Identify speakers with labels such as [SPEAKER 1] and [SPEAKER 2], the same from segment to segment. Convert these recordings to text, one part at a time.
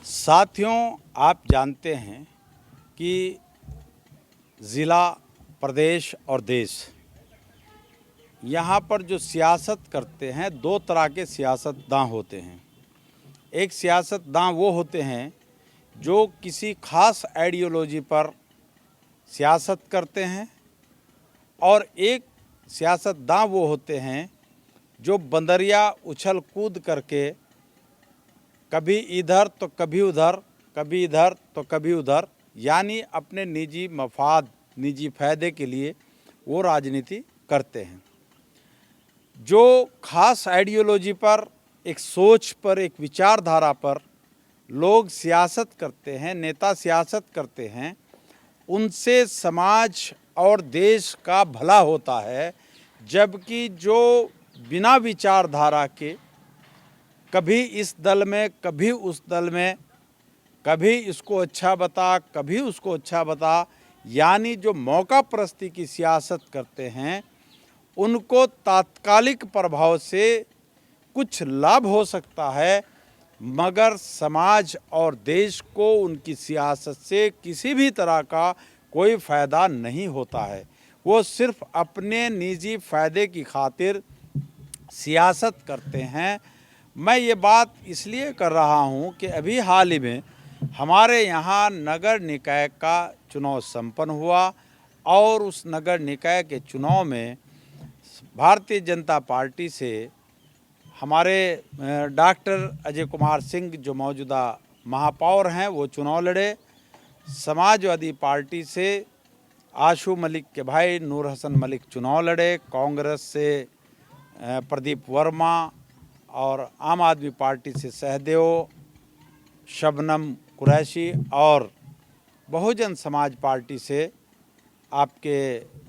[SPEAKER 1] साथियों, आप जानते हैं कि ज़िला, प्रदेश और देश यहाँ पर जो सियासत करते हैं, दो तरह के सियासतदान होते हैं। एक सियासतदान वो होते हैं जो किसी खास आइडियोलॉजी पर सियासत करते हैं, और एक सियासतदान वो होते हैं जो बंदरिया उछल कूद करके कभी इधर तो कभी उधर, कभी इधर तो कभी उधर, यानी अपने निजी मफाद, निजी फ़ायदे के लिए वो राजनीति करते हैं। जो खास आइडियोलॉजी पर, एक सोच पर, एक विचारधारा पर लोग सियासत करते हैं, नेता सियासत करते हैं, उनसे समाज और देश का भला होता है। जबकि जो बिना विचारधारा के कभी इस दल में, कभी उस दल में, कभी इसको अच्छा बता, कभी उसको अच्छा बता, यानी जो मौका परस्ती की सियासत करते हैं, उनको तात्कालिक प्रभाव से कुछ लाभ हो सकता है, मगर समाज और देश को उनकी सियासत से किसी भी तरह का कोई फ़ायदा नहीं होता है। वो सिर्फ अपने निजी फ़ायदे की खातिर सियासत करते हैं। मैं ये बात इसलिए कर रहा हूँ कि अभी हाल ही में हमारे यहाँ नगर निकाय का चुनाव संपन्न हुआ, और उस नगर निकाय के चुनाव में भारतीय जनता पार्टी से हमारे डॉक्टर अजय कुमार सिंह जो मौजूदा महापौर हैं वो चुनाव लड़े। समाजवादी पार्टी से आशू मलिक के भाई नूर हसन मलिक चुनाव लड़े। कांग्रेस से प्रदीप वर्मा और आम आदमी पार्टी से सहदेव, शबनम कुरैशी और बहुजन समाज पार्टी से आपके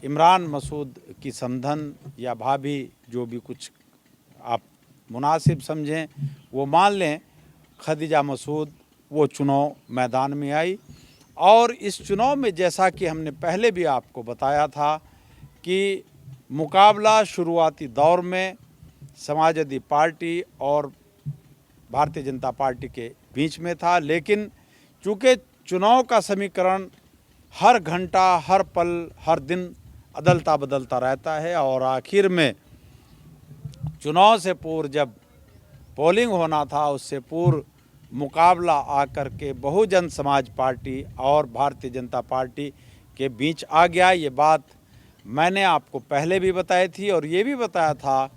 [SPEAKER 1] इमरान मसूद की समधन या भाभी, जो भी कुछ आप मुनासिब समझें वो मान लें, खदीजा मसूद, वो चुनाव मैदान में आई। और इस चुनाव में जैसा कि हमने पहले भी आपको बताया था कि मुकाबला शुरुआती दौर में समाजवादी पार्टी और भारतीय जनता पार्टी के बीच में था, लेकिन चूँकि चुनाव का समीकरण हर घंटा, हर पल, हर दिन अदलता बदलता रहता है, और आखिर में चुनाव से पूर्व जब पोलिंग होना था, उससे पूर्व मुकाबला आकर के बहुजन समाज पार्टी और भारतीय जनता पार्टी के बीच आ गया। ये बात मैंने आपको पहले भी बताई थी, और ये भी बताया था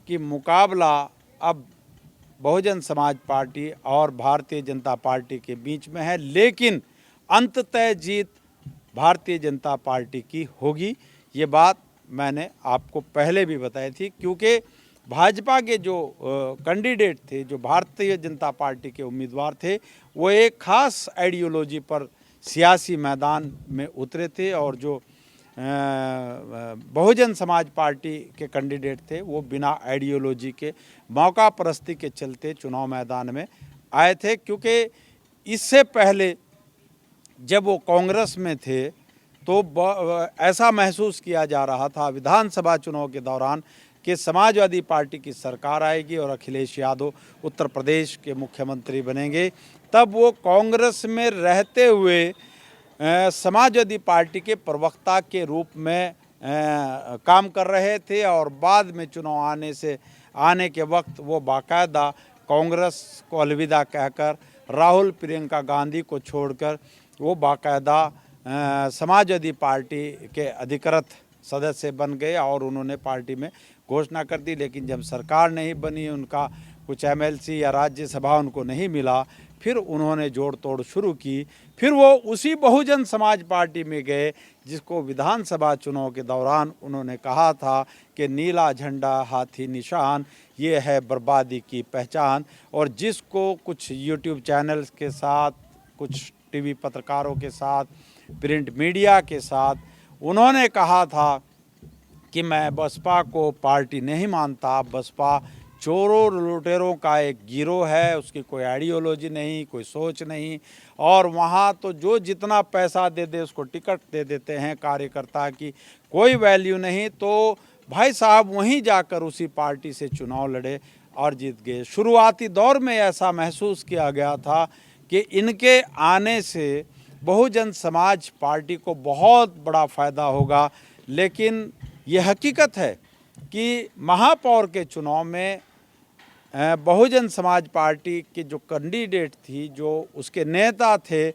[SPEAKER 1] कि मुकाबला अब बहुजन समाज पार्टी और भारतीय जनता पार्टी के बीच में है, लेकिन अंततः जीत भारतीय जनता पार्टी की होगी। ये बात मैंने आपको पहले भी बताई थी, क्योंकि भाजपा के जो कैंडिडेट थे, जो भारतीय जनता पार्टी के उम्मीदवार थे, वो एक खास आइडियोलॉजी पर सियासी मैदान में उतरे थे, और जो बहुजन समाज पार्टी के कैंडिडेट थे वो बिना आइडियोलॉजी के, मौका परस्ती के चलते चुनाव मैदान में आए थे। क्योंकि इससे पहले जब वो कांग्रेस में थे तो ऐसा महसूस किया जा रहा था विधानसभा चुनाव के दौरान कि समाजवादी पार्टी की सरकार आएगी और अखिलेश यादव उत्तर प्रदेश के मुख्यमंत्री बनेंगे। तब वो कांग्रेस में रहते हुए समाजवादी पार्टी के प्रवक्ता के रूप में काम कर रहे थे, और बाद में चुनाव आने के वक्त वो बाकायदा कांग्रेस को अलविदा कहकर, राहुल प्रियंका गांधी को छोड़कर वो बाकायदा समाजवादी पार्टी के अधिकृत सदस्य बन गए, और उन्होंने पार्टी में घोषणा कर दी। लेकिन जब सरकार नहीं बनी, उनका कुछ एमएलसी या राज्यसभा उनको नहीं मिला, फिर उन्होंने जोड़ तोड़ शुरू की। फिर वो उसी बहुजन समाज पार्टी में गए जिसको विधानसभा चुनाव के दौरान उन्होंने कहा था कि नीला झंडा हाथी निशान, ये है बर्बादी की पहचान। और जिसको कुछ यूट्यूब चैनल्स के साथ, कुछ टीवी पत्रकारों के साथ, प्रिंट मीडिया के साथ उन्होंने कहा था कि मैं बसपा को पार्टी नहीं मानता, बसपा चोरों लुटेरों का एक गिरोह है, उसकी कोई आइडियोलॉजी नहीं, कोई सोच नहीं, और वहाँ तो जो जितना पैसा दे दे उसको टिकट दे देते हैं, कार्यकर्ता की कोई वैल्यू नहीं। तो भाई साहब वहीं जाकर उसी पार्टी से चुनाव लड़े और जीत गए। शुरुआती दौर में ऐसा महसूस किया गया था कि इनके आने से बहुजन समाज पार्टी को बहुत बड़ा फ़ायदा होगा। लेकिन ये हकीकत है कि महापौर के चुनाव में बहुजन समाज पार्टी की जो कैंडिडेट थी, जो उसके नेता थे,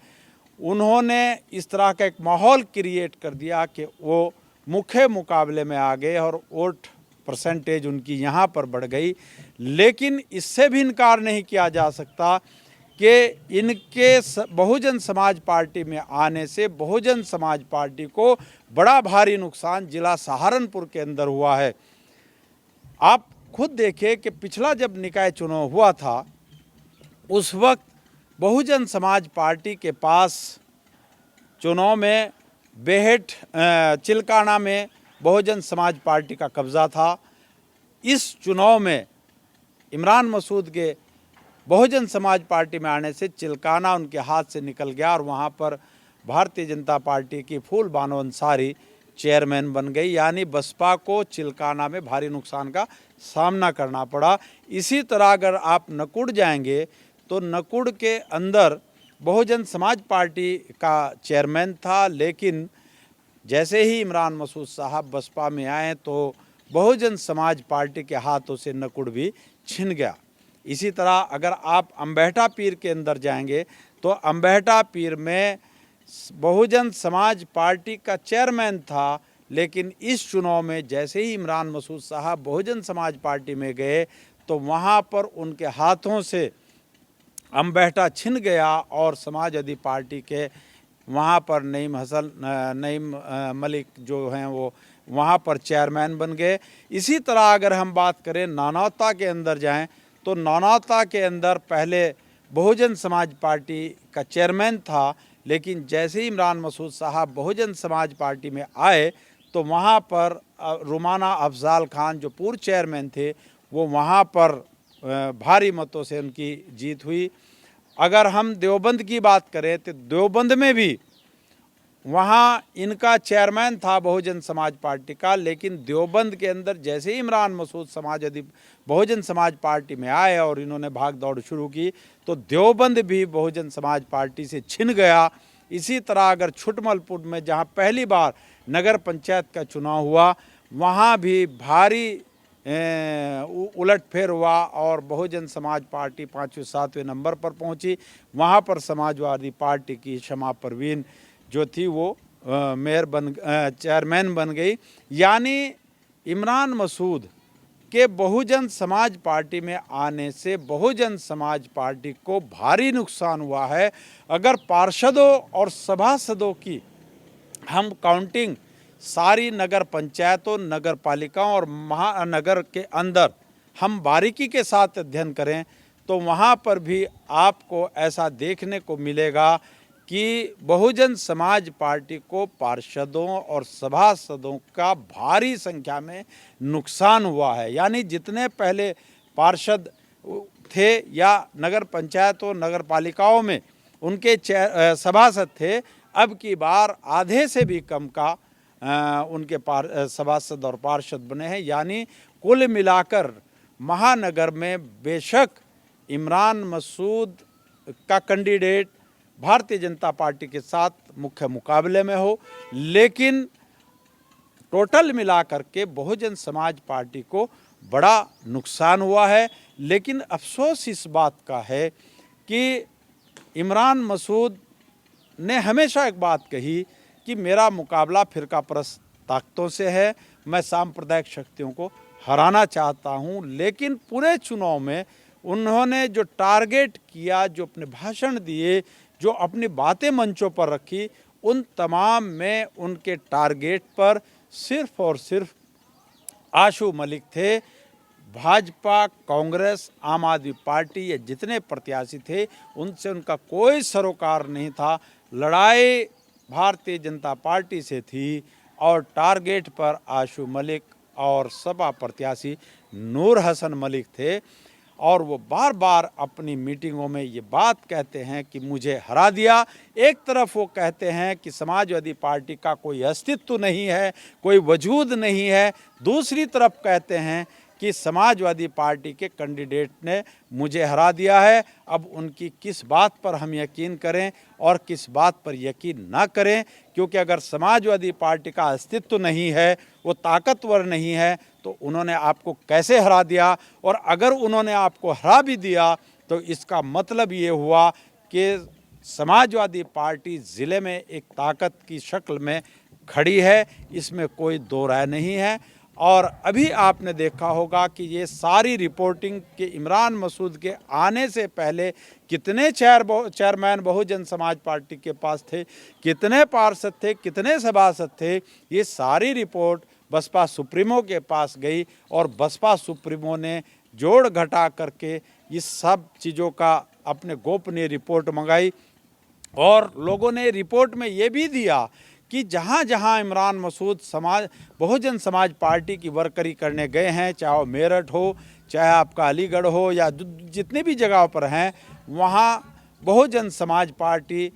[SPEAKER 1] उन्होंने इस तरह का एक माहौल क्रिएट कर दिया कि वो मुख्य मुकाबले में आ गए और वोट परसेंटेज उनकी यहाँ पर बढ़ गई। लेकिन इससे भी इनकार नहीं किया जा सकता कि इनके बहुजन समाज पार्टी में आने से बहुजन समाज पार्टी को बड़ा भारी नुकसान जिला सहारनपुर के अंदर हुआ है। आप खुद देखिए कि पिछला जब निकाय चुनाव हुआ था, उस वक्त बहुजन समाज पार्टी के पास चुनाव में बेहट चिल्काना में बहुजन समाज पार्टी का कब्ज़ा था। इस चुनाव में इमरान मसूद के बहुजन समाज पार्टी में आने से चिल्काना उनके हाथ से निकल गया और वहाँ पर भारतीय जनता पार्टी की फूल बानो अंसारी चेयरमैन बन गई। यानी बसपा को चिल्काना में भारी नुकसान का सामना करना पड़ा। इसी तरह अगर आप नकुड़ जाएंगे तो नकुड़ के अंदर बहुजन समाज पार्टी का चेयरमैन था, लेकिन जैसे ही इमरान मसूद साहब बसपा में आए तो बहुजन समाज पार्टी के हाथों से नकुड़ भी छिन गया। इसी तरह अगर आप अंबेहटा पीर के अंदर जाएंगे तो अंबेहटा पीर में बहुजन समाज पार्टी का चेयरमैन था, लेकिन इस चुनाव में जैसे ही इमरान मसूद साहब बहुजन समाज पार्टी में गए तो वहाँ पर उनके हाथों से अंबेहटा छिन गया और समाजवादी पार्टी के वहाँ पर नईम मलिक जो हैं वो वहाँ पर चेयरमैन बन गए। इसी तरह अगर हम बात करें नानौता के अंदर जाएं तो नानौता के अंदर पहले बहुजन समाज पार्टी का चेयरमैन था, लेकिन जैसे ही इमरान मसूद साहब बहुजन समाज पार्टी में आए तो वहाँ पर रुमाना अफजाल खान जो पूर्व चेयरमैन थे वो वहाँ पर भारी मतों से उनकी जीत हुई। अगर हम देवबंद की बात करें तो देवबंद में भी वहाँ इनका चेयरमैन था बहुजन समाज पार्टी का, लेकिन देवबंद के अंदर जैसे ही इमरान मसूद समाजवादी बहुजन समाज पार्टी में आए और इन्होंने भाग दौड़ शुरू की तो देवबंद भी बहुजन समाज पार्टी से छिन गया। इसी तरह अगर छुटमलपुर में जहाँ पहली बार नगर पंचायत का चुनाव हुआ, वहाँ भी भारी उलटफेर हुआ और बहुजन समाज पार्टी 5वें 7वें नंबर पर पहुंची। वहाँ पर समाजवादी पार्टी की शमा परवीन जो थी वो चेयरमैन बन गई। यानी इमरान मसूद के बहुजन समाज पार्टी में आने से बहुजन समाज पार्टी को भारी नुकसान हुआ है। अगर पार्षदों और सभासदों की हम काउंटिंग सारी नगर पंचायतों, नगर पालिकाओं और महानगर के अंदर हम बारीकी के साथ अध्ययन करें तो वहाँ पर भी आपको ऐसा देखने को मिलेगा कि बहुजन समाज पार्टी को पार्षदों और सभासदों का भारी संख्या में नुकसान हुआ है। यानी जितने पहले पार्षद थे या नगर पंचायतों, नगर पालिकाओं में उनके सभासद थे, अब की बार आधे से भी कम का उनके सभासद और पार्षद बने हैं। यानी कुल मिलाकर महानगर में बेशक इमरान मसूद का कैंडिडेट भारतीय जनता पार्टी के साथ मुख्य मुकाबले में हो, लेकिन टोटल मिलाकर के बहुजन समाज पार्टी को बड़ा नुकसान हुआ है। लेकिन अफसोस इस बात का है कि इमरान मसूद ने हमेशा एक बात कही कि मेरा मुकाबला फिरका परस्त ताकतों से है, मैं सांप्रदायिक शक्तियों को हराना चाहता हूं। लेकिन पूरे चुनाव में उन्होंने जो टारगेट किया, जो अपने भाषण दिए, जो अपनी बातें मंचों पर रखी, उन तमाम में उनके टारगेट पर सिर्फ और सिर्फ आशू मलिक थे। भाजपा, कांग्रेस, आम आदमी पार्टी ये जितने प्रत्याशी थे उनसे उनका कोई सरोकार नहीं था। लड़ाई भारतीय जनता पार्टी से थी और टारगेट पर आशू मलिक और सपा प्रत्याशी नूर हसन मलिक थे। और वो बार बार अपनी मीटिंगों में ये बात कहते हैं कि मुझे हरा दिया। एक तरफ वो कहते हैं कि समाजवादी पार्टी का कोई अस्तित्व नहीं है, कोई वजूद नहीं है, दूसरी तरफ कहते हैं कि समाजवादी पार्टी के कैंडिडेट ने मुझे हरा दिया है। अब उनकी किस बात पर हम यकीन करें और किस बात पर यकीन ना करें, क्योंकि अगर समाजवादी पार्टी का अस्तित्व नहीं है, वो ताकतवर नहीं है, तो उन्होंने आपको कैसे हरा दिया। और अगर उन्होंने आपको हरा भी दिया तो इसका मतलब ये हुआ कि समाजवादी पार्टी ज़िले में एक ताकत की शक्ल में खड़ी है, इसमें कोई दो राय नहीं है। और अभी आपने देखा होगा कि ये सारी रिपोर्टिंग कि इमरान मसूद के आने से पहले कितने चेयरमैन बहुजन समाज पार्टी के पास थे, कितने पार्षद थे, कितने सभासद थे, ये सारी रिपोर्ट बसपा सुप्रीमो के पास गई और बसपा सुप्रीमो ने जोड़ घटा करके इस सब चीज़ों का अपने गोपनीय रिपोर्ट मंगाई। और लोगों ने रिपोर्ट में ये भी दिया कि जहाँ जहाँ इमरान मसूद बहुजन समाज पार्टी की वर्करी करने गए हैं, चाहे वो मेरठ हो, चाहे आपका अलीगढ़ हो, या जितने भी जगहों पर हैं, वहाँ बहुजन समाज पार्टी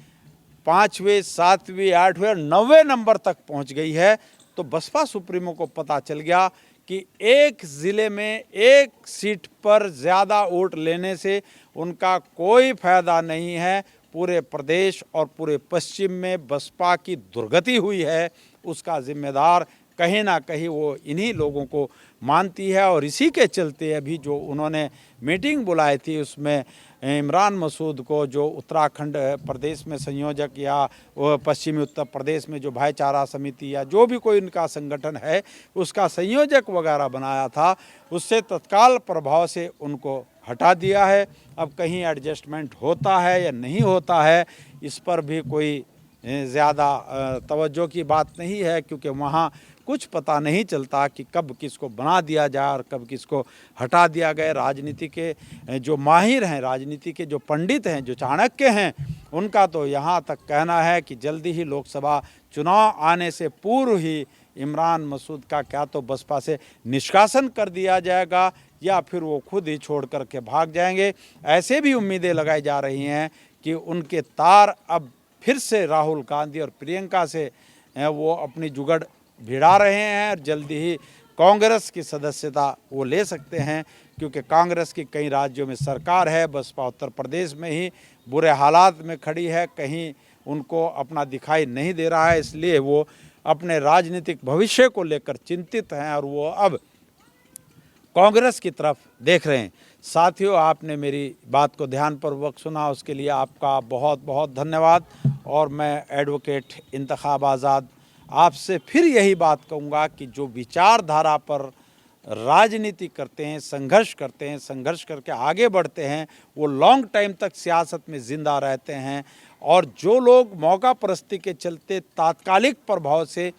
[SPEAKER 1] 5वें, 7वें, 8वें और 9वें नंबर तक पहुँच गई है। तो बसपा सुप्रीमो को पता चल गया कि एक ज़िले में एक सीट पर ज़्यादा वोट लेने से उनका कोई फायदा नहीं है। पूरे प्रदेश और पूरे पश्चिम में बसपा की दुर्गति हुई है, उसका जिम्मेदार कहीं ना कहीं वो इन्हीं लोगों को मानती है। और इसी के चलते अभी जो उन्होंने मीटिंग बुलाई थी, उसमें इमरान मसूद को जो उत्तराखंड प्रदेश में संयोजक या पश्चिमी उत्तर प्रदेश में जो भाईचारा समिति या जो भी कोई उनका संगठन है उसका संयोजक वगैरह बनाया था, उससे तत्काल प्रभाव से उनको हटा दिया है। अब कहीं एडजस्टमेंट होता है या नहीं होता है, इस पर भी कोई ज़्यादा तवज्जो की बात नहीं है, क्योंकि वहाँ कुछ पता नहीं चलता कि कब किसको बना दिया जाए और कब किसको हटा दिया गया। राजनीति के जो माहिर हैं, राजनीति के जो पंडित हैं, जो चाणक्य हैं, उनका तो यहाँ तक कहना है कि जल्दी ही लोकसभा चुनाव आने से पूर्व ही इमरान मसूद का क्या तो बसपा से निष्कासन कर दिया जाएगा या फिर वो खुद ही छोड़ कर के भाग जाएंगे। ऐसे भी उम्मीदें लगाई जा रही हैं कि उनके तार अब फिर से राहुल गांधी और प्रियंका से वो अपनी जुगड़ भिड़ा रहे हैं और जल्दी ही कांग्रेस की सदस्यता वो ले सकते हैं, क्योंकि कांग्रेस की कई राज्यों में सरकार है, बसपा उत्तर प्रदेश में ही बुरे हालात में खड़ी है, कहीं उनको अपना दिखाई नहीं दे रहा है। इसलिए वो अपने राजनीतिक भविष्य को लेकर चिंतित हैं और वो अब कांग्रेस की तरफ देख रहे हैं। साथियों, आपने मेरी बात को ध्यानपूर्वक सुना, उसके लिए आपका बहुत बहुत धन्यवाद। और मैं एडवोकेट इंतखाब आज़ाद आपसे फिर यही बात कहूँगा कि जो विचारधारा पर राजनीति करते हैं, संघर्ष करते हैं, संघर्ष करके आगे बढ़ते हैं, वो लॉन्ग टाइम तक सियासत में ज़िंदा रहते हैं। और जो लोग मौका परस्ती के चलते तात्कालिक प्रभाव से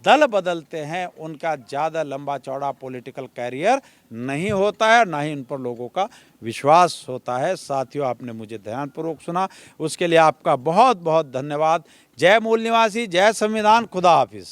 [SPEAKER 1] दल बदलते हैं, उनका ज़्यादा लंबा चौड़ा पॉलिटिकल कैरियर नहीं होता है, ना ही उन पर लोगों का विश्वास होता है। साथियों, आपने मुझे ध्यानपूर्वक सुना, उसके लिए आपका बहुत बहुत धन्यवाद। जय मूल निवासी, जय संविधान, खुदा हाफिज़।